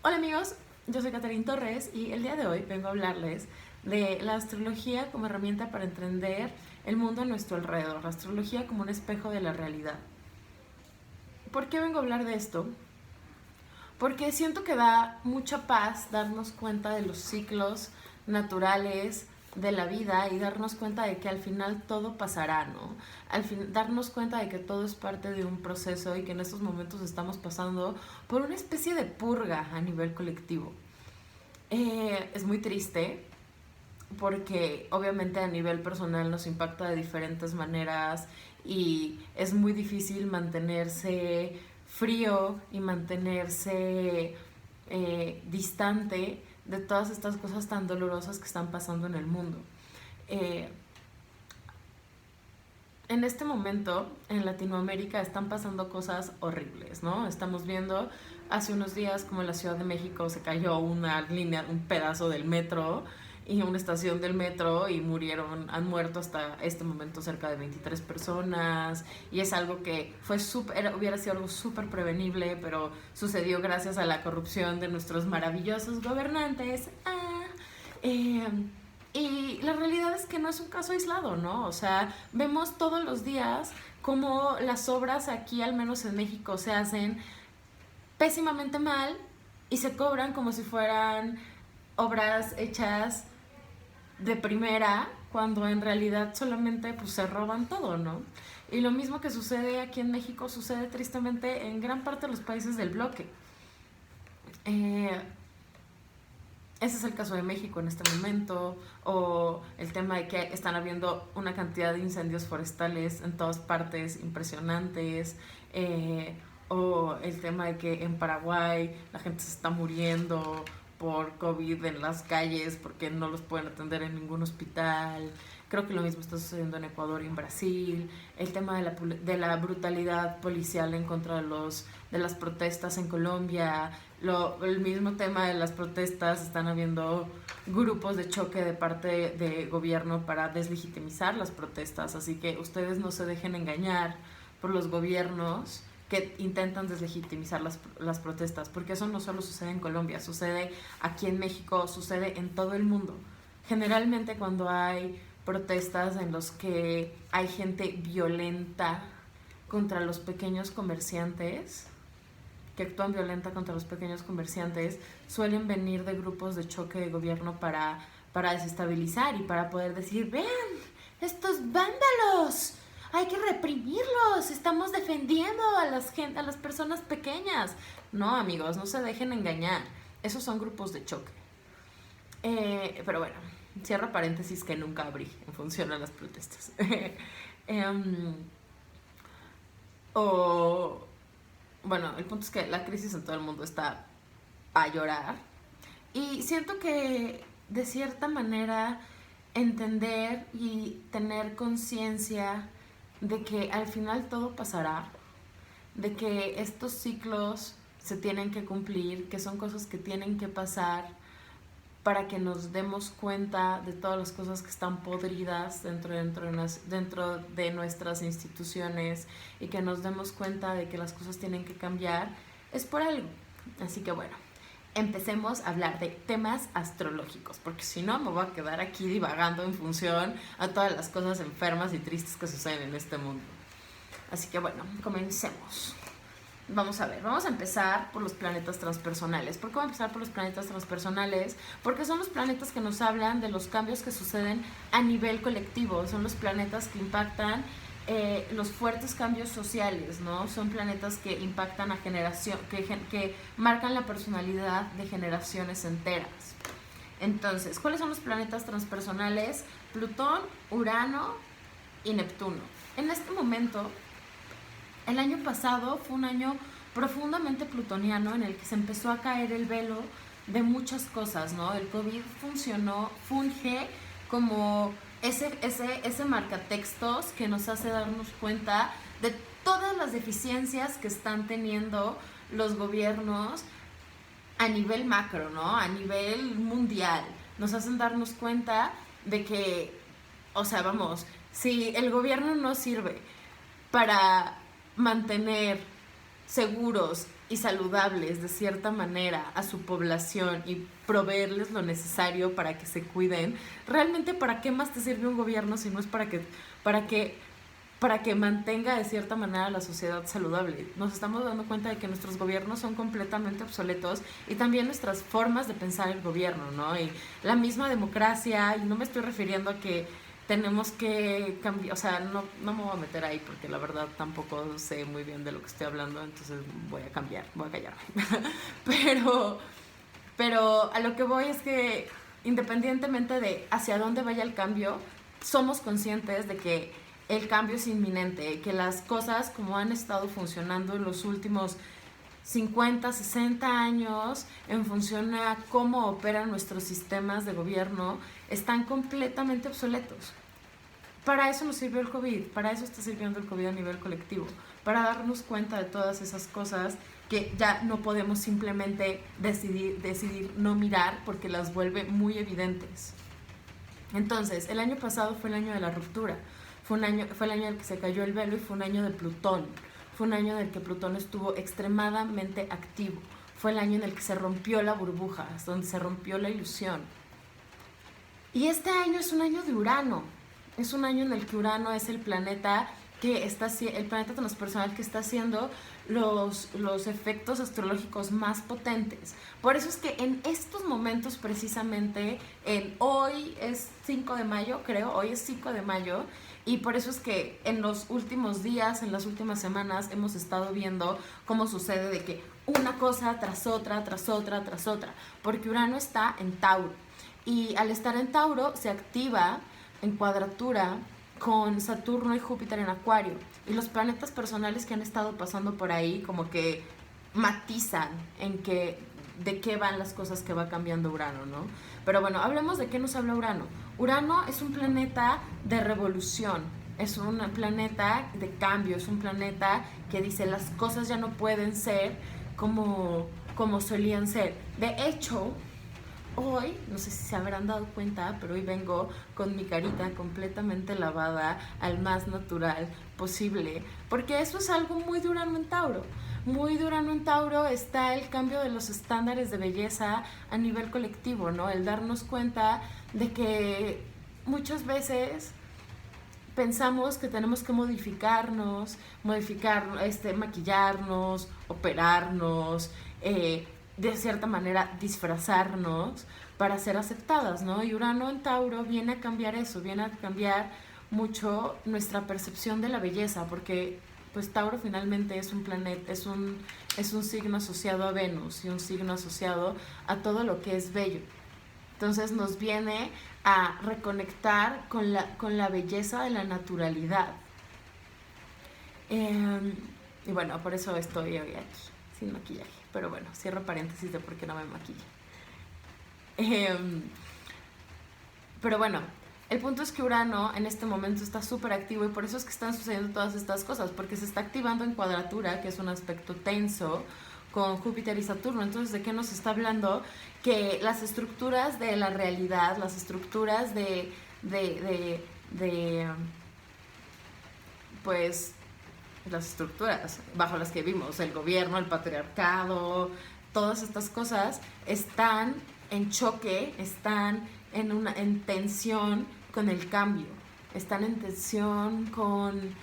Hola amigos, yo soy Catherine Torres y el día de hoy vengo a hablarles de la astrología como herramienta para entender el mundo a nuestro alrededor, la astrología como un espejo de la realidad. ¿Por qué vengo a hablar de esto? Porque siento que da mucha paz darnos cuenta de los ciclos naturales de la vida y darnos cuenta de que al final todo pasará, ¿no? Darnos cuenta de que todo es parte de un proceso y que en estos momentos estamos pasando por una especie de purga a nivel colectivo. Es muy triste porque obviamente a nivel personal nos impacta de diferentes maneras y es muy difícil mantenerse frío y mantenerse distante de todas estas cosas tan dolorosas que están pasando en el mundo. Eh, en este momento en Latinoamérica están pasando cosas horribles, ¿no? Estamos viendo hace unos días como en la Ciudad de México se cayó una línea, un pedazo del metro y una estación del metro y han muerto hasta este momento cerca de 23 personas y es algo que hubiera sido algo súper prevenible, pero sucedió gracias a la corrupción de nuestros maravillosos gobernantes. Eh, y la realidad es que no es un caso aislado, ¿no? O sea, vemos todos los días cómo las obras aquí, al menos en México, se hacen pésimamente mal y se cobran como si fueran obras hechas de primera, cuando en realidad solamente pues, se roban todo, ¿no? Y lo mismo que sucede aquí en México sucede tristemente en gran parte de los países del bloque. Eh, Ese es el caso de México en este momento, o el tema de que están habiendo una cantidad de incendios forestales en todas partes impresionantes, o el tema de que en Paraguay la gente se está muriendo por COVID en las calles porque no los pueden atender en ningún hospital. Creo que lo mismo está sucediendo en Ecuador y en Brasil. El tema de la brutalidad policial en contra de las protestas en Colombia. El mismo tema de las protestas, están habiendo grupos de choque de parte de gobierno para deslegitimizar las protestas. Así que ustedes no se dejen engañar por los gobiernos que intentan deslegitimizar las protestas, porque eso no solo sucede en Colombia, sucede aquí en México, sucede en todo el mundo. Generalmente cuando hay protestas en los que hay gente violenta contra los pequeños comerciantes, que actúan violenta contra los pequeños comerciantes, suelen venir de grupos de choque de gobierno para desestabilizar y para poder decir, vean, estos vándalos, hay que reprimirlos, estamos defendiendo a las personas pequeñas. No, amigos, no se dejen engañar, esos son grupos de choque. Pero bueno, cierro paréntesis que nunca abrí en función a las protestas. O bueno, el punto es que la crisis en todo el mundo está a llorar. Y siento que de cierta manera entender y tener conciencia de que al final todo pasará, de que estos ciclos se tienen que cumplir, que son cosas que tienen que pasar para que nos demos cuenta de todas las cosas que están podridas dentro de nuestras instituciones y que nos demos cuenta de que las cosas tienen que cambiar, es por algo. Así que bueno, empecemos a hablar de temas astrológicos, porque si no me voy a quedar aquí divagando en función a todas las cosas enfermas y tristes que suceden en este mundo. Así que bueno, comencemos. Vamos a ver, vamos a empezar por los planetas transpersonales. ¿Por qué voy a empezar por los planetas transpersonales? Porque son los planetas que nos hablan de los cambios que suceden a nivel colectivo. Son los planetas que impactan los fuertes cambios sociales, ¿no? Son planetas que impactan a generación, que marcan la personalidad de generaciones enteras. Entonces, ¿cuáles son los planetas transpersonales? Plutón, Urano y Neptuno. En este momento, el año pasado fue un año profundamente plutoniano en el que se empezó a caer el velo de muchas cosas, ¿no? El COVID funge como ese marcatextos que nos hace darnos cuenta de todas las deficiencias que están teniendo los gobiernos a nivel macro, ¿no? A nivel mundial. Nos hacen darnos cuenta de que, o sea, vamos, si el gobierno no sirve para mantener seguros y saludables de cierta manera a su población y proveerles lo necesario para que se cuiden, realmente ¿para qué más te sirve un gobierno si no es para que para que mantenga de cierta manera la sociedad saludable? Nos estamos dando cuenta de que nuestros gobiernos son completamente obsoletos y también nuestras formas de pensar el gobierno, ¿no? Y la misma democracia, y no me estoy refiriendo a que tenemos que cambiar, o sea, no me voy a meter ahí porque la verdad tampoco sé muy bien de lo que estoy hablando, entonces voy a callarme. pero, pero a lo que voy es que independientemente de hacia dónde vaya el cambio, somos conscientes de que el cambio es inminente, que las cosas como han estado funcionando en los últimos 50, 60 años en función a cómo operan nuestros sistemas de gobierno, están completamente obsoletos. Para eso nos sirvió el COVID, para eso está sirviendo el COVID a nivel colectivo, para darnos cuenta de todas esas cosas que ya no podemos simplemente decidir no mirar porque las vuelve muy evidentes. Entonces, el año pasado fue el año de la ruptura, fue el año en el que se cayó el velo y fue un año de Plutón, fue un año en el que Plutón estuvo extremadamente activo, fue el año en el que se rompió la burbuja, donde se rompió la ilusión. Y este año es un año de Urano, es un año en el que Urano es el planeta transpersonal que está haciendo los efectos astrológicos más potentes. Por eso es que en estos momentos precisamente, hoy es 5 de mayo, creo, hoy es 5 de mayo, y por eso es que en los últimos días, en las últimas semanas, hemos estado viendo cómo sucede de que una cosa tras otra, tras otra, tras otra, porque Urano está en Tauro, y al estar en Tauro se activa en cuadratura con Saturno y Júpiter en Acuario, y los planetas personales que han estado pasando por ahí como que matizan de qué van las cosas que va cambiando Urano, ¿no? Pero bueno, hablemos de qué nos habla Urano. Urano es un planeta de revolución, es un planeta de cambio, es un planeta que dice las cosas ya no pueden ser como solían ser. De hecho, hoy, no sé si se habrán dado cuenta, pero hoy vengo con mi carita completamente lavada al más natural posible, porque eso es algo muy de Urano en Tauro. Muy de Urano en Tauro está el cambio de los estándares de belleza a nivel colectivo, ¿no? El darnos cuenta de que muchas veces pensamos que tenemos que maquillarnos, operarnos, de cierta manera disfrazarnos para ser aceptadas, ¿no? Y Urano en Tauro viene a cambiar eso, viene a cambiar mucho nuestra percepción de la belleza, porque pues Tauro finalmente es un planeta, es un signo asociado a Venus y un signo asociado a todo lo que es bello. Entonces nos viene a reconectar con la belleza de la naturalidad. Y bueno, por eso estoy hoy aquí, sin maquillaje. Pero bueno, cierro paréntesis de por qué no me maquillo. Pero bueno, el punto es que Urano en este momento está súper activo y por eso es que están sucediendo todas estas cosas, porque se está activando en cuadratura, que es un aspecto tenso, con Júpiter y Saturno. Entonces, ¿de qué nos está hablando? Que las estructuras de la realidad, las estructuras pues, las estructuras bajo las que vimos, el gobierno, el patriarcado, todas estas cosas están en choque, están en tensión con el cambio, están en tensión con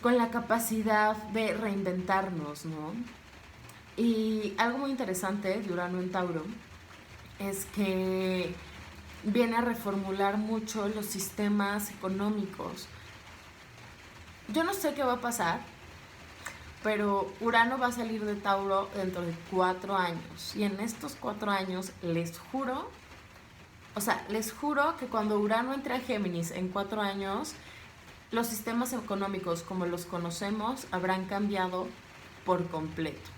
la capacidad de reinventarnos, ¿no? Y algo muy interesante de Urano en Tauro es que viene a reformular mucho los sistemas económicos. Yo no sé qué va a pasar, pero Urano va a salir de Tauro dentro de 4 años. Y en estos 4 años les juro que cuando Urano entre a Géminis en 4 años, los sistemas económicos como los conocemos habrán cambiado por completo.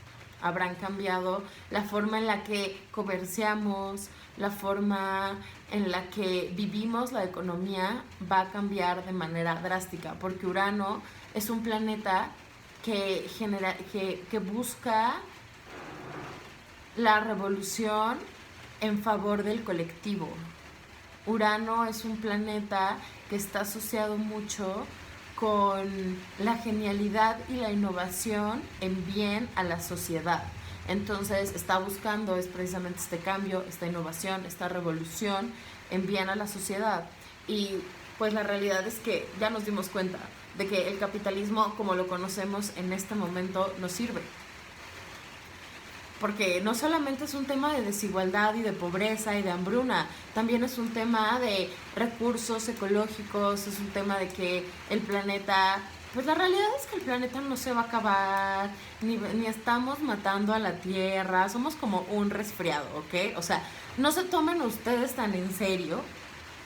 Habrán cambiado la forma en la que comerciamos, la forma en la que vivimos la economía va a cambiar de manera drástica, porque Urano es un planeta que busca la revolución en favor del colectivo. Urano es un planeta que está asociado mucho con la genialidad y la innovación en bien a la sociedad. Entonces está buscando es precisamente este cambio, esta innovación, esta revolución en bien a la sociedad. Y pues la realidad es que ya nos dimos cuenta de que el capitalismo como lo conocemos en este momento no sirve. Porque no solamente es un tema de desigualdad y de pobreza y de hambruna, también es un tema de recursos ecológicos, es un tema de que el planeta, pues la realidad es que el planeta no se va a acabar, ni estamos matando a la Tierra, somos como un resfriado, ¿ok? O sea, no se tomen ustedes tan en serio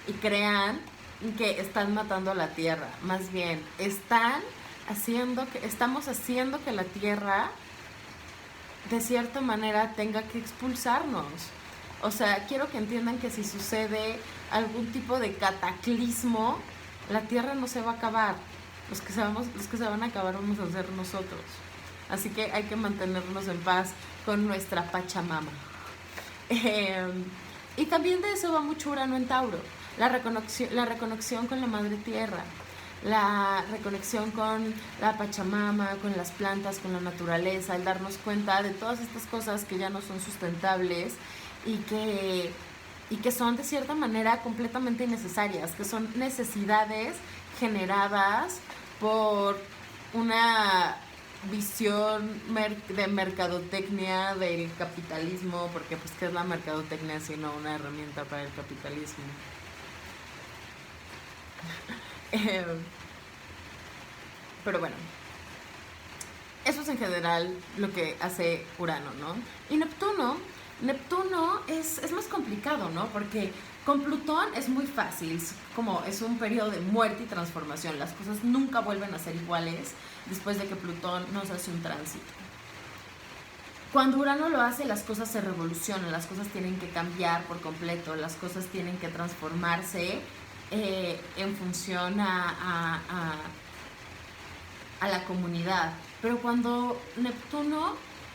y crean que están matando a la Tierra, más bien estamos haciendo que la Tierra de cierta manera tenga que expulsarnos. O sea, quiero que entiendan que si sucede algún tipo de cataclismo, la Tierra no se va a acabar. Los que se van a acabar vamos a ser nosotros. Así que hay que mantenernos en paz con nuestra Pachamama. Y también de eso va mucho Urano en Tauro. La reconexión con la Madre Tierra. La reconexión con la Pachamama, con las plantas, con la naturaleza, el darnos cuenta de todas estas cosas que ya no son sustentables y que son de cierta manera completamente innecesarias, que son necesidades generadas por una visión de mercadotecnia del capitalismo, porque pues ¿qué es la mercadotecnia sino una herramienta para el capitalismo? Pero bueno, eso es en general lo que hace Urano, ¿no? Y Neptuno es más complicado, ¿no? Porque con Plutón es muy fácil, es un periodo de muerte y transformación. Las cosas nunca vuelven a ser iguales después de que Plutón nos hace un tránsito. Cuando Urano lo hace, las cosas se revolucionan, las cosas tienen que cambiar por completo, las cosas tienen que transformarse en función a la comunidad. Pero cuando Neptuno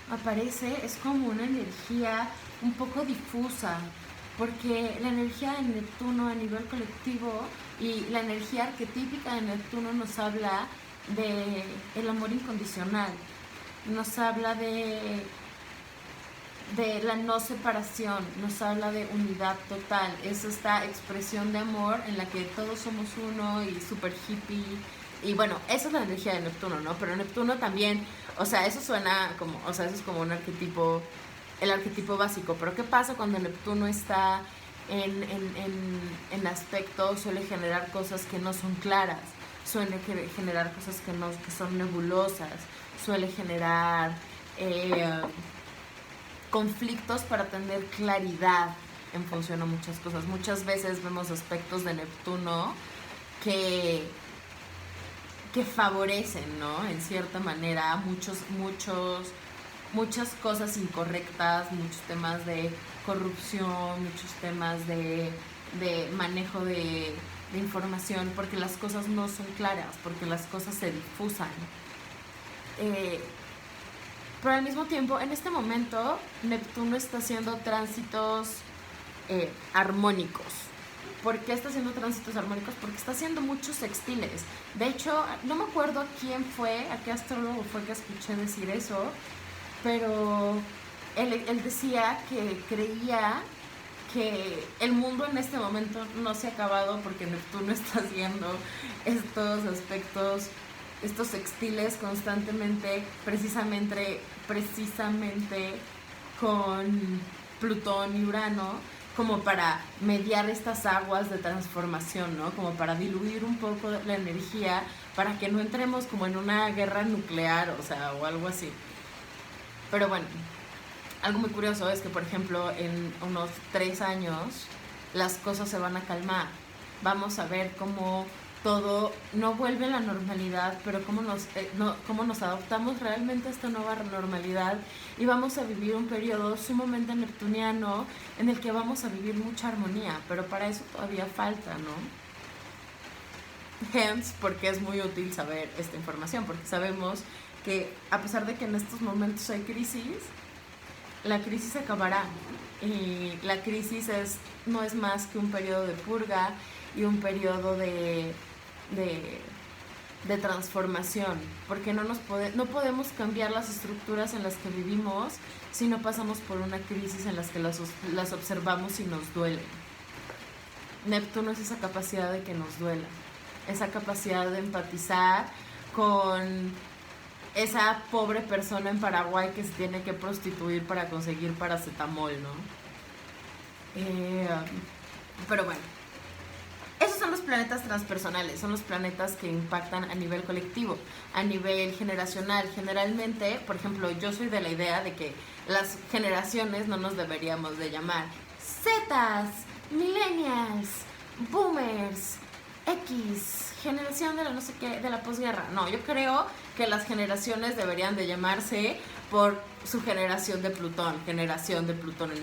aparece es como una energía un poco difusa, porque la energía de Neptuno a nivel colectivo y la energía arquetípica de Neptuno nos habla de el amor incondicional, nos habla de la no separación, nos habla de unidad total, es esta expresión de amor en la que todos somos uno y super hippie. Y bueno, esa es la energía de Neptuno, ¿no? Pero Neptuno también, o sea, eso suena como, o sea, eso es como un arquetipo, el arquetipo básico. Pero ¿qué pasa cuando Neptuno está en aspecto? Suele generar cosas que no son claras, suele generar cosas que son nebulosas, suele generar conflictos para tener claridad en función a muchas cosas. Muchas veces vemos aspectos de Neptuno que favorecen, ¿no? En cierta manera, muchas cosas incorrectas, muchos temas de corrupción, muchos temas de manejo de información, porque las cosas no son claras, porque las cosas se difusan. Pero al mismo tiempo, en este momento, Neptuno está haciendo tránsitos armónicos. ¿Por qué está haciendo tránsitos armónicos? Porque está haciendo muchos sextiles. De hecho, no me acuerdo a qué astrólogo fue que escuché decir eso, pero él decía que creía que el mundo en este momento no se ha acabado porque Neptuno está haciendo estos aspectos, estos sextiles constantemente, precisamente con Plutón y Urano, como para mediar estas aguas de transformación, ¿no? Como para diluir un poco la energía, para que no entremos como en una guerra nuclear, o sea, o algo así. Pero bueno, algo muy curioso es que, por ejemplo, en unos 3 años las cosas se van a calmar. Vamos a ver cómo todo no vuelve a la normalidad, pero cómo nos adaptamos realmente a esta nueva normalidad y vamos a vivir un periodo sumamente neptuniano en el que vamos a vivir mucha armonía, pero para eso todavía falta, ¿no? Hence, porque es muy útil saber esta información, porque sabemos que a pesar de que en estos momentos hay crisis, la crisis acabará y la crisis no es más que un periodo de purga y un periodo de de transformación, porque no podemos cambiar las estructuras en las que vivimos si no pasamos por una crisis en las que las observamos y nos duelen. Neptuno es esa capacidad de que nos duela, esa capacidad de empatizar con esa pobre persona en Paraguay que se tiene que prostituir para conseguir paracetamol, ¿no? Pero bueno, esos son los planetas transpersonales, son los planetas que impactan a nivel colectivo, a nivel generacional. Generalmente, por ejemplo, yo soy de la idea de que las generaciones no nos deberíamos de llamar Zetas, Millennials, Boomers, X, generación de la no sé qué, de la posguerra. No, yo creo que las generaciones deberían de llamarse por su generación de Plutón en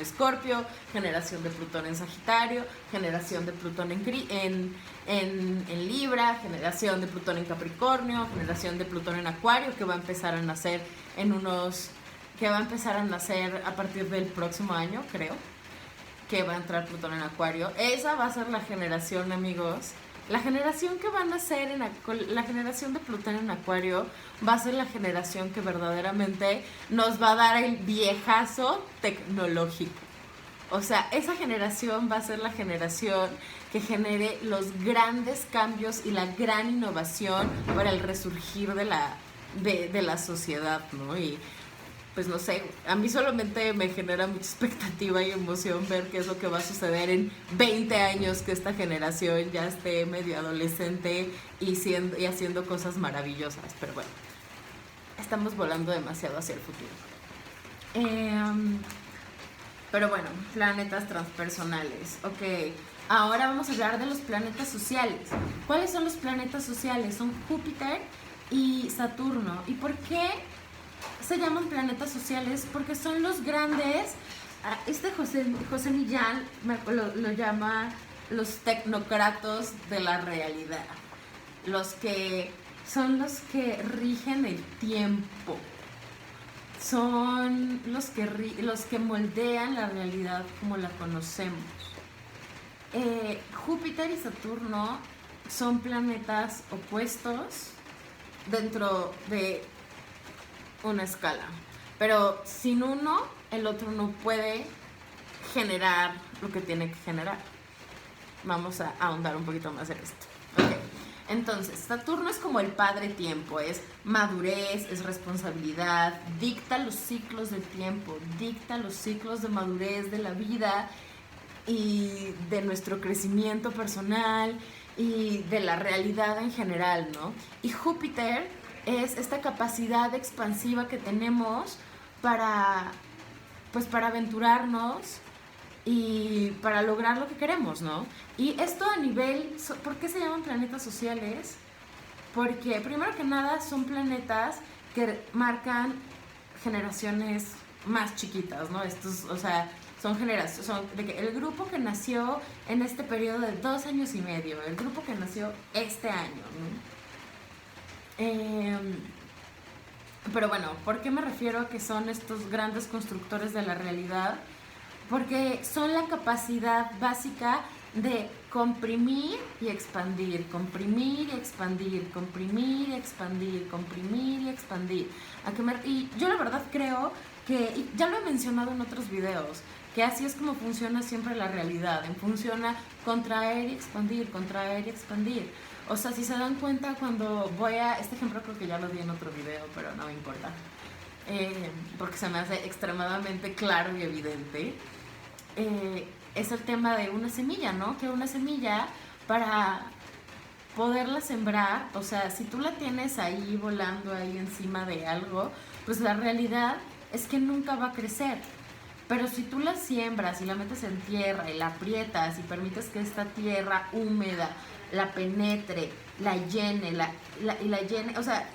Escorpio, generación de Plutón en Sagitario, generación de Plutón en Libra, generación de Plutón en Capricornio, generación de Plutón en Acuario, que va a empezar a nacer a partir del próximo año, creo, que va a entrar Plutón en Acuario. Esa va a ser la generación, amigos. La generación que van a ser la generación de Plutón en Acuario va a ser la generación que verdaderamente nos va a dar el viejazo tecnológico. O sea, esa generación va a ser la generación que genere los grandes cambios y la gran innovación para el resurgir de la sociedad, ¿no? Y pues no sé, a mí solamente me genera mucha expectativa y emoción ver qué es lo que va a suceder en 20 años, que esta generación ya esté medio adolescente y haciendo cosas maravillosas. Pero bueno, estamos volando demasiado hacia el futuro. Pero bueno, planetas transpersonales. Ok, ahora vamos a hablar de los planetas sociales. ¿Cuáles son los planetas sociales? Son Júpiter y Saturno. ¿Y por qué se llaman planetas sociales? Porque son los grandes, José Millán lo llama los tecnócratas de la realidad, son los que rigen el tiempo, son los que moldean la realidad como la conocemos. Júpiter y Saturno son planetas opuestos dentro de una escala, pero sin uno el otro no puede generar lo que tiene que generar. Vamos a ahondar un poquito más en esto. Okay. Entonces, Saturno es como el padre tiempo, es madurez, es responsabilidad, dicta los ciclos del tiempo, dicta los ciclos de madurez de la vida y de nuestro crecimiento personal y de la realidad en general, ¿no? Y Júpiter es esta capacidad expansiva que tenemos para aventurarnos y para lograr lo que queremos, ¿no? Y esto a nivel... ¿Por qué se llaman planetas sociales? Porque, primero que nada, son planetas que marcan generaciones más chiquitas, ¿no? Estos, o sea, son generaciones... de que el grupo que nació en este periodo de 2 años y medio, el grupo que nació este año, ¿no? Pero bueno, ¿por qué me refiero a que son estos grandes constructores de la realidad? Porque son la capacidad básica de comprimir y expandir, comprimir y expandir, comprimir y expandir, comprimir y expandir. Y yo la verdad creo que, y ya lo he mencionado en otros videos, que así es como funciona siempre la realidad, funciona contraer y expandir, contraer y expandir. O sea, si se dan cuenta, cuando este ejemplo creo que ya lo di en otro video, pero no me importa, porque se me hace extremadamente claro y evidente. Es el tema de una semilla, ¿no? Que una semilla, para poderla sembrar, o sea, si tú la tienes ahí volando ahí encima de algo, pues la realidad es que nunca va a crecer. Pero si tú la siembras y la metes en tierra y la aprietas y permites que esta tierra húmeda la penetre, la llene, y la llene, o sea,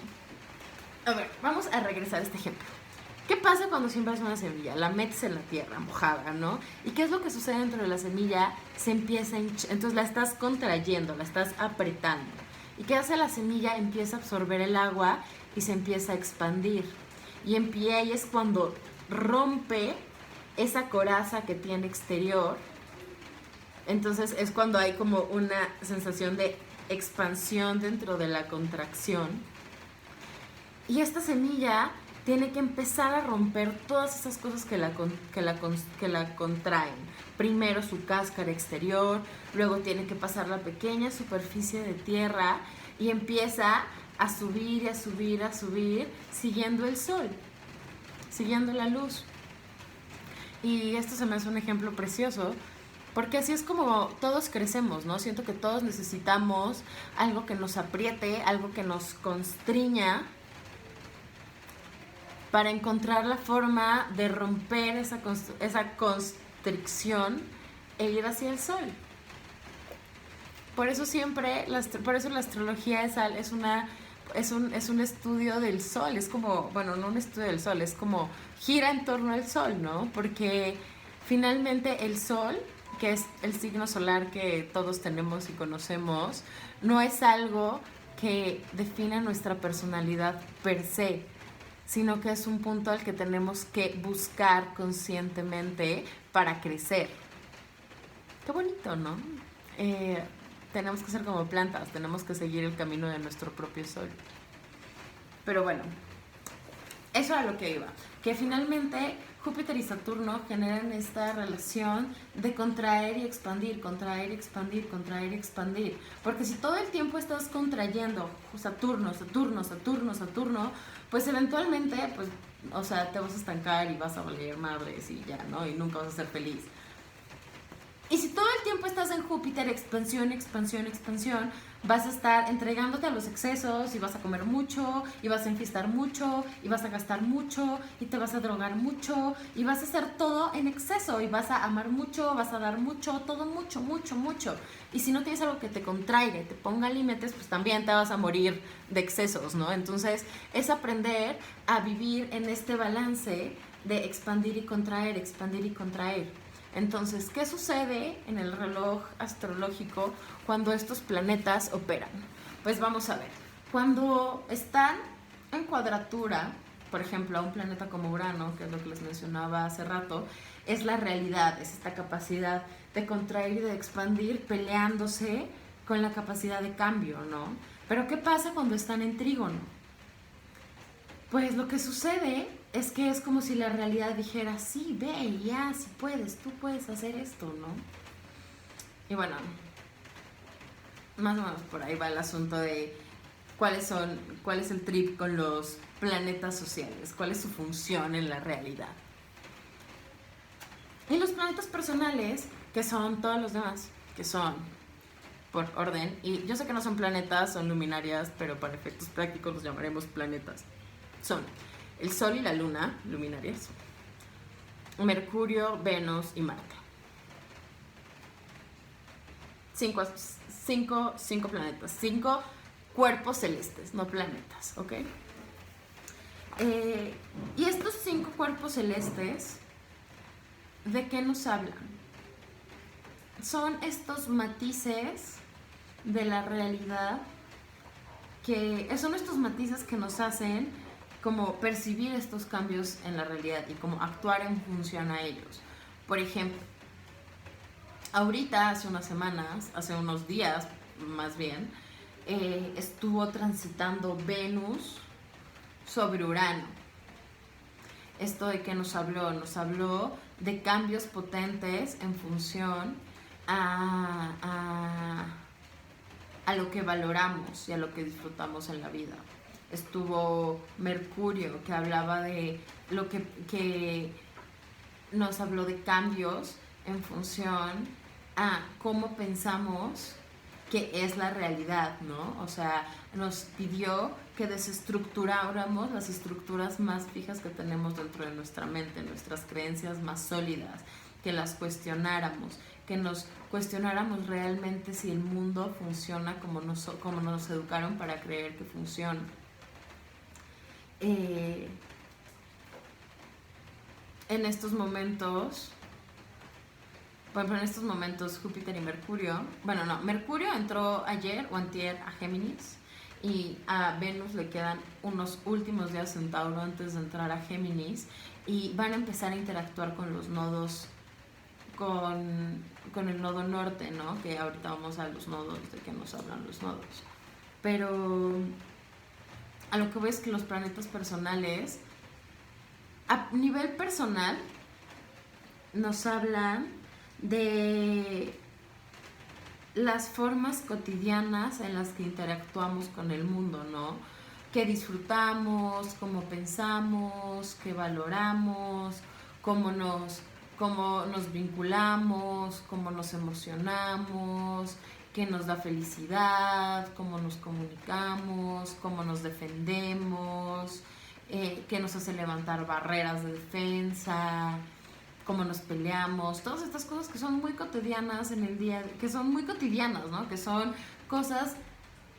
a ver, vamos a regresar a este ejemplo. ¿Qué pasa cuando siembras una semilla? La metes en la tierra mojada, ¿no? ¿Y qué es lo que sucede dentro de la semilla? Se empieza a hinchar, entonces la estás contrayendo, la estás apretando. ¿Y qué hace la semilla? Empieza a absorber el agua y se empieza a expandir. Y ahí es cuando rompe esa coraza que tiene exterior. Entonces es cuando hay como una sensación de expansión dentro de la contracción. Y esta semilla tiene que empezar a romper todas esas cosas que la contraen. Primero su cáscara exterior, luego tiene que pasar la pequeña superficie de tierra y empieza a subir y a subir, a subir, siguiendo el sol, siguiendo la luz. Y esto se me hace un ejemplo precioso, porque así es como todos crecemos, ¿no? Siento que todos necesitamos algo que nos apriete, algo que nos constriña, para encontrar la forma de romper esa constricción e ir hacia el sol. Por eso siempre, por eso la astrología es un estudio del sol, es como, bueno, no un estudio del sol, es como gira en torno al sol, ¿no? Porque finalmente el sol, que es el signo solar que todos tenemos y conocemos, no es algo que defina nuestra personalidad per se, sino que es un punto al que tenemos que buscar conscientemente para crecer. Qué bonito, ¿no? Tenemos que ser como plantas, tenemos que seguir el camino de nuestro propio sol. Pero bueno, eso era lo que iba. Que finalmente Júpiter y Saturno generan esta relación de contraer y expandir, contraer y expandir, contraer y expandir. Porque si todo el tiempo estás contrayendo Saturno, Saturno, Saturno, Saturno, pues eventualmente, pues, o sea, te vas a estancar y vas a valer madres y ya, ¿no? Y nunca vas a ser feliz. Y si todo el tiempo estás en Júpiter, expansión, expansión, expansión, vas a estar entregándote a los excesos y vas a comer mucho, y vas a enfiestar mucho, y vas a gastar mucho, y te vas a drogar mucho, y vas a hacer todo en exceso, y vas a amar mucho, vas a dar mucho, todo mucho, mucho, mucho. Y si no tienes algo que te contraiga y te ponga límites, pues también te vas a morir de excesos, ¿no? Entonces es aprender a vivir en este balance de expandir y contraer, expandir y contraer. Entonces, ¿qué sucede en el reloj astrológico cuando estos planetas operan? Pues vamos a ver. Cuando están en cuadratura, por ejemplo, a un planeta como Urano, que es lo que les mencionaba hace rato, es la realidad, es esta capacidad de contraer y de expandir peleándose con la capacidad de cambio, ¿no? Pero ¿qué pasa cuando están en trígono? Pues lo que sucede es que es como si la realidad dijera, sí, ve, ya, si puedes, tú puedes hacer esto, ¿no? Y bueno, más o menos por ahí va el asunto de cuál es el trip con los planetas sociales, cuál es su función en la realidad. Y los planetas personales, que son todos los demás, que son por orden, y yo sé que no son planetas, son luminarias, pero para efectos prácticos los llamaremos planetas. Son el Sol y la Luna, luminarias, Mercurio, Venus y Marte. Cinco planetas, 5 cuerpos celestes, no planetas, ¿ok? Y estos 5 cuerpos celestes, ¿de qué nos hablan? Son estos matices de la realidad son estos matices que nos hacen como percibir estos cambios en la realidad y como actuar en función a ellos. Por ejemplo, ahorita, hace unas semanas, hace unos días más bien, estuvo transitando Venus sobre Urano. ¿Esto de qué nos habló? Nos habló de cambios potentes en función a lo que valoramos y a lo que disfrutamos en la vida. Estuvo Mercurio, que hablaba de lo que nos habló de cambios en función a cómo pensamos que es la realidad, ¿no? O sea, nos pidió que desestructuráramos las estructuras más fijas que tenemos dentro de nuestra mente, nuestras creencias más sólidas, que las cuestionáramos, que nos cuestionáramos realmente si el mundo funciona como nos educaron para creer que funciona. En estos momentos, Júpiter y Mercurio, Mercurio entró ayer o antier a Géminis y a Venus le quedan unos últimos días en Tauro antes de entrar a Géminis y van a empezar a interactuar con los nodos con el nodo norte, ¿no? Que ahorita vamos a los nodos, de qué nos hablan los nodos. Pero a lo que voy es que los planetas personales, a nivel personal, nos hablan de las formas cotidianas en las que interactuamos con el mundo, ¿no? Que disfrutamos, cómo pensamos, qué valoramos, cómo nos vinculamos, cómo nos emocionamos, qué nos da felicidad, cómo nos comunicamos, cómo nos defendemos, qué nos hace levantar barreras de defensa, cómo nos peleamos, todas estas cosas que son muy cotidianas en el día, que son muy cotidianas, ¿no? Que son cosas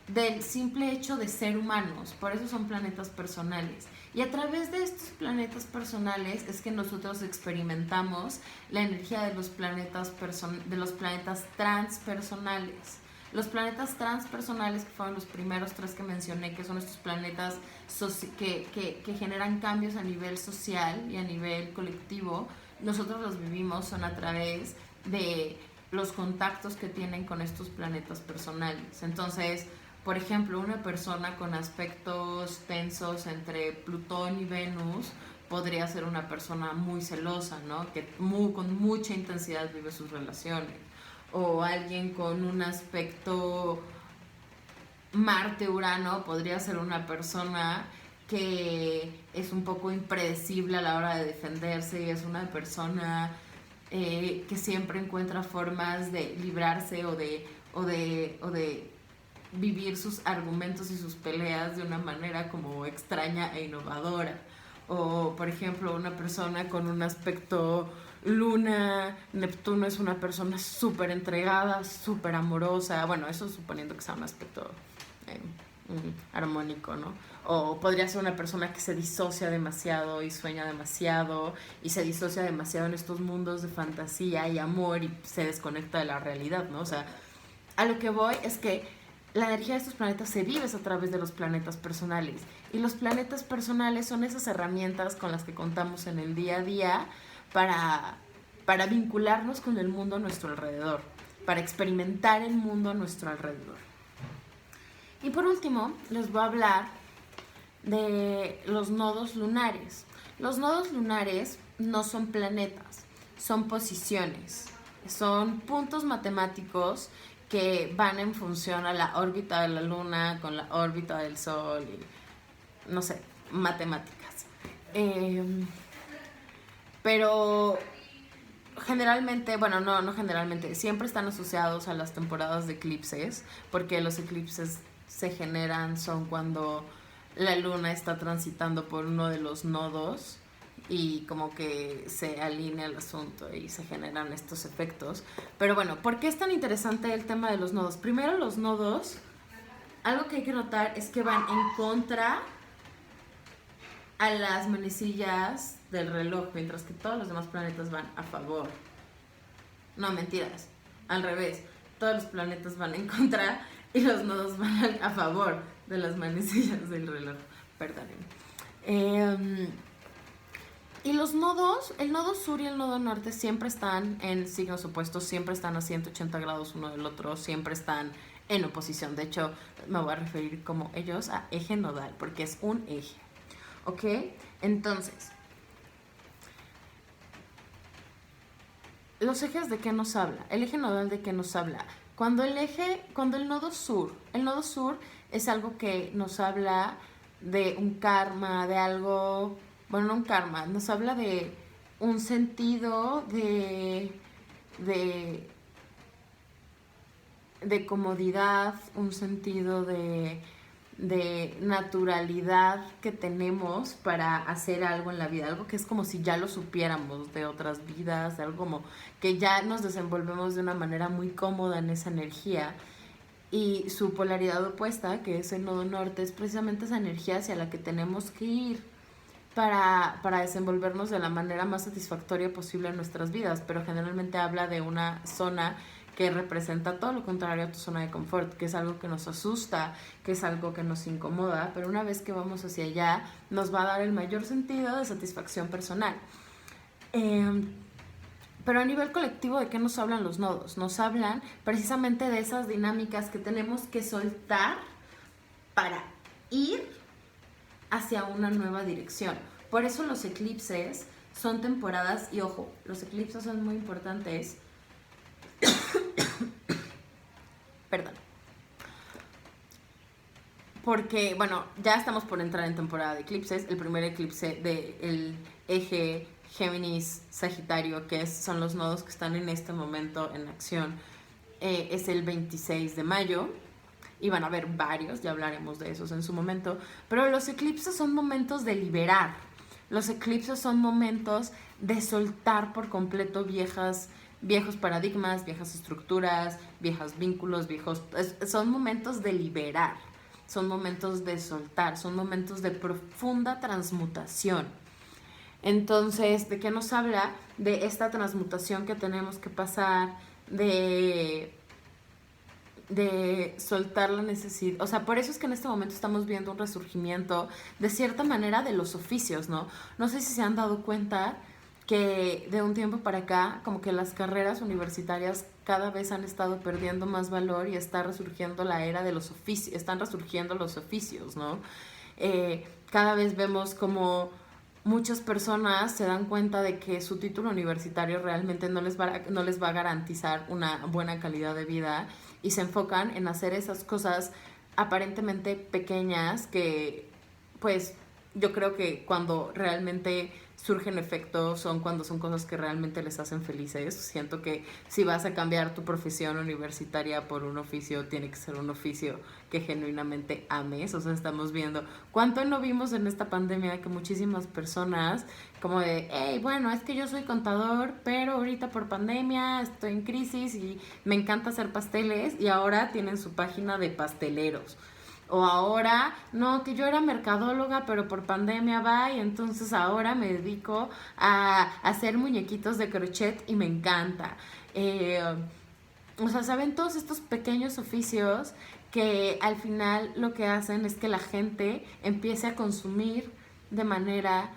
del simple hecho de ser humanos, por eso son planetas personales. Y a través de estos planetas personales es que nosotros experimentamos la energía de los planetas transpersonales. Los planetas transpersonales, que fueron los primeros tres que mencioné, que son estos planetas que generan cambios a nivel social y a nivel colectivo, nosotros los vivimos son a través de los contactos que tienen con estos planetas personales. Entonces, por ejemplo, una persona con aspectos tensos entre Plutón y Venus podría ser una persona muy celosa, ¿no? Que con mucha intensidad vive sus relaciones. O alguien con un aspecto Marte-Urano podría ser una persona que es un poco impredecible a la hora de defenderse y es una persona que siempre encuentra formas de librarse o de vivir sus argumentos y sus peleas de una manera como extraña e innovadora. O, por ejemplo, una persona con un aspecto Luna, Neptuno es una persona súper entregada, súper amorosa. Bueno, eso suponiendo que sea un aspecto armónico, ¿no? O podría ser una persona que se disocia demasiado y sueña demasiado y se disocia demasiado en estos mundos de fantasía y amor y se desconecta de la realidad, ¿no? O sea, a lo que voy es que la energía de estos planetas se vive a través de los planetas personales. Y los planetas personales son esas herramientas con las que contamos en el día a día para vincularnos con el mundo a nuestro alrededor, para experimentar el mundo a nuestro alrededor. Y por último, les voy a hablar de los nodos lunares. Los nodos lunares no son planetas, son posiciones, son puntos matemáticos que van en función a la órbita de la luna con la órbita del sol y no sé, matemáticas. Pero generalmente, bueno, no generalmente, siempre están asociados a las temporadas de eclipses, porque los eclipses se generan son cuando la luna está transitando por uno de los nodos y como que se alinea el asunto y se generan estos efectos. Pero bueno, ¿por qué es tan interesante el tema de los nodos? Primero, los nodos, algo que hay que notar es que van en contra a las manecillas del reloj, mientras que todos los demás planetas van a favor. No, mentiras, al revés, todos los planetas van en contra y los nodos van a favor de las manecillas del reloj. Perdónenme. Y los nodos, el nodo sur y el nodo norte siempre están en signos opuestos, siempre están a 180 grados uno del otro, siempre están en oposición. De hecho, me voy a referir como ellos a eje nodal, porque es un eje. ¿Ok? Entonces, ¿los ejes de qué nos habla? El eje nodal de qué nos habla. Cuando el nodo sur es algo que nos habla de un karma, de algo, bueno, no un karma, nos habla de un sentido de comodidad, un sentido de naturalidad que tenemos para hacer algo en la vida, algo que es como si ya lo supiéramos de otras vidas, de algo como que ya nos desenvolvemos de una manera muy cómoda en esa energía. Y su polaridad opuesta, que es el nodo norte, es precisamente esa energía hacia la que tenemos que ir para desenvolvernos de la manera más satisfactoria posible en nuestras vidas, pero generalmente habla de una zona que representa todo lo contrario a tu zona de confort, que es algo que nos asusta, que es algo que nos incomoda, pero una vez que vamos hacia allá nos va a dar el mayor sentido de satisfacción personal. Pero a nivel colectivo, ¿de qué nos hablan los nodos? Nos hablan precisamente de esas dinámicas que tenemos que soltar para ir hacia una nueva dirección. Por eso los eclipses son temporadas, y ojo, los eclipses son muy importantes. Perdón. Porque, bueno, ya estamos por entrar en temporada de eclipses. El primer eclipse del eje Géminis-Sagitario, que son los nodos que están en este momento en acción, es el 26 de mayo. Y van a haber varios, ya hablaremos de esos en su momento. Pero los eclipses son momentos de liberar. Los eclipses son momentos de soltar por completo viejos paradigmas, viejas estructuras, viejos vínculos, son momentos de liberar, son momentos de soltar, son momentos de profunda transmutación. Entonces, ¿de qué nos habla? De esta transmutación que tenemos que pasar, de soltar la necesidad. O sea, por eso es que en este momento estamos viendo un resurgimiento, de cierta manera, de los oficios, ¿no? No sé si se han dado cuenta que de un tiempo para acá, como que las carreras universitarias cada vez han estado perdiendo más valor y está resurgiendo la era de los oficios, están resurgiendo los oficios, ¿no? Cada vez vemos como muchas personas se dan cuenta de que su título universitario realmente no les va a garantizar una buena calidad de vida, y se enfocan en hacer esas cosas aparentemente pequeñas que, pues, yo creo que cuando realmente surgen efectos son cuando son cosas que realmente les hacen felices. Siento que si vas a cambiar tu profesión universitaria por un oficio, tiene que ser un oficio que genuinamente ames. O sea, estamos viendo cuánto no vimos en esta pandemia que muchísimas personas como de, hey, bueno, es que yo soy contador, pero ahorita por pandemia estoy en crisis y me encanta hacer pasteles, y ahora tienen su página de pasteleros. O ahora, no, que yo era mercadóloga, pero por pandemia va, y entonces ahora me dedico a hacer muñequitos de crochet y me encanta. O sea, ¿saben? Todos estos pequeños oficios que al final lo que hacen es que la gente empiece a consumir de manera,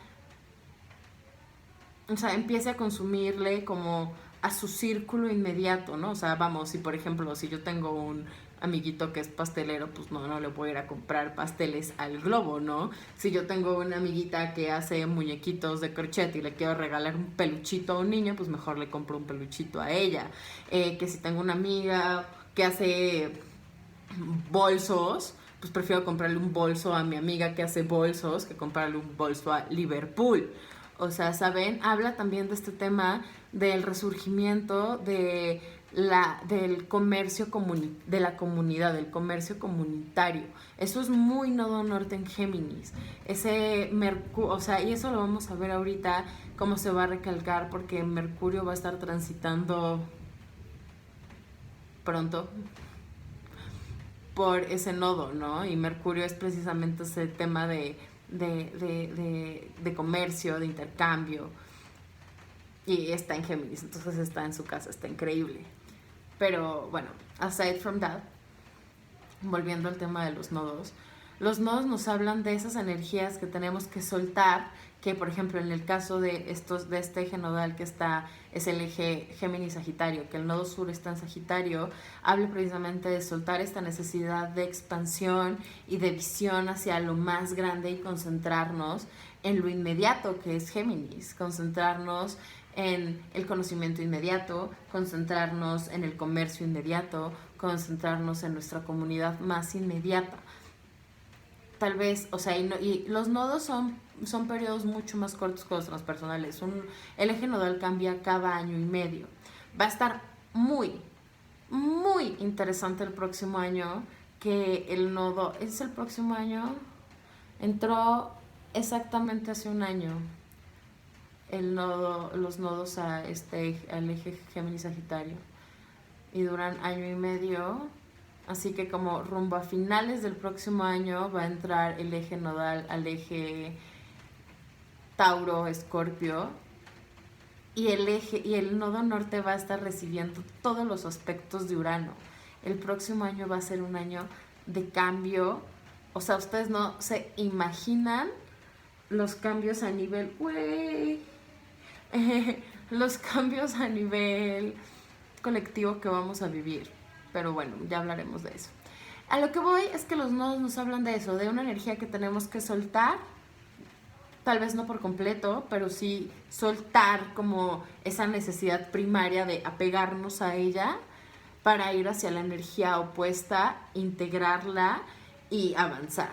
o sea, empiece a consumirle como a su círculo inmediato, ¿no? O sea, vamos, si por ejemplo, si yo tengo un amiguito que es pastelero, pues no le voy a ir a comprar pasteles al Globo, ¿no? Si yo tengo una amiguita que hace muñequitos de crochet y le quiero regalar un peluchito a un niño, pues mejor le compro un peluchito a ella. Que si tengo una amiga que hace bolsos, pues prefiero comprarle un bolso a mi amiga que hace bolsos que comprarle un bolso a Liverpool. O sea, ¿saben? Habla también de este tema del resurgimiento del comercio de la comunidad, del comercio comunitario. Eso es muy nodo norte en Géminis. O sea, y eso lo vamos a ver ahorita cómo se va a recalcar, porque Mercurio va a estar transitando pronto por ese nodo, ¿no? Y Mercurio es precisamente ese tema de comercio, de intercambio, y está en Géminis, entonces está en su casa, está increíble. Pero bueno, aside from that, volviendo al tema de los nodos nos hablan de esas energías que tenemos que soltar, que por ejemplo en el caso de este eje nodal que es el eje Géminis-Sagitario, que el nodo sur está en Sagitario, habla precisamente de soltar esta necesidad de expansión y de visión hacia lo más grande, y concentrarnos en lo inmediato, que es Géminis, concentrarnos en el conocimiento inmediato, concentrarnos en el comercio inmediato, concentrarnos en nuestra comunidad más inmediata. Tal vez, o sea, y los nodos son periodos mucho más cortos que los transpersonales. El eje nodal cambia cada año y medio. Va a estar muy, muy interesante el próximo año, que el nodo, ¿es el próximo año? Entró exactamente hace un año los nodos al eje Géminis-Sagitario, y duran año y medio. Así que como rumbo a finales del próximo año va a entrar el eje nodal al eje Tauro-Escorpio, y el nodo norte va a estar recibiendo todos los aspectos de Urano. El próximo año va a ser un año de cambio. O sea, ustedes no se imaginan los cambios a nivel los cambios a nivel colectivo que vamos a vivir. Pero bueno, ya hablaremos de eso. A lo que voy es que los nodos nos hablan de eso, de una energía que tenemos que soltar, tal vez no por completo, pero sí soltar como esa necesidad primaria de apegarnos a ella para ir hacia la energía opuesta, integrarla y avanzar.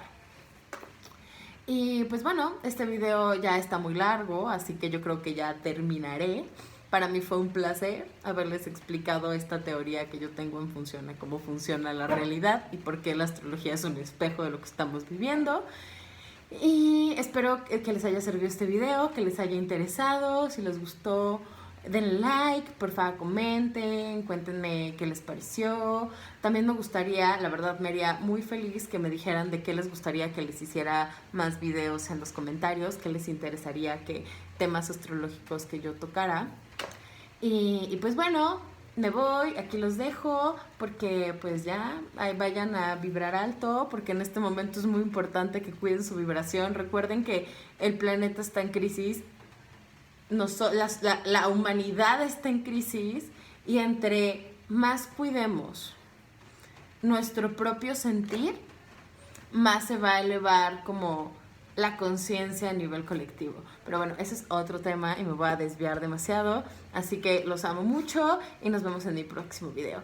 Y pues bueno, este video ya está muy largo, así que yo creo que ya terminaré. Para mí fue un placer haberles explicado esta teoría que yo tengo en función a cómo funciona la realidad y por qué la astrología es un espejo de lo que estamos viviendo. Y espero que les haya servido este video, que les haya interesado. Si les gustó, denle like, por favor comenten, cuéntenme qué les pareció. También me gustaría, la verdad me haría muy feliz que me dijeran de qué les gustaría que les hiciera más videos en los comentarios, qué les interesaría, que temas astrológicos que yo tocara. Y pues bueno, me voy, aquí los dejo, porque pues ya vayan a vibrar alto, porque en este momento es muy importante que cuiden su vibración. Recuerden que el planeta está en crisis, la humanidad está en crisis, y entre más cuidemos nuestro propio sentir, más se va a elevar como la conciencia a nivel colectivo. Pero bueno, ese es otro tema y me voy a desviar demasiado. Así que los amo mucho y nos vemos en mi próximo video.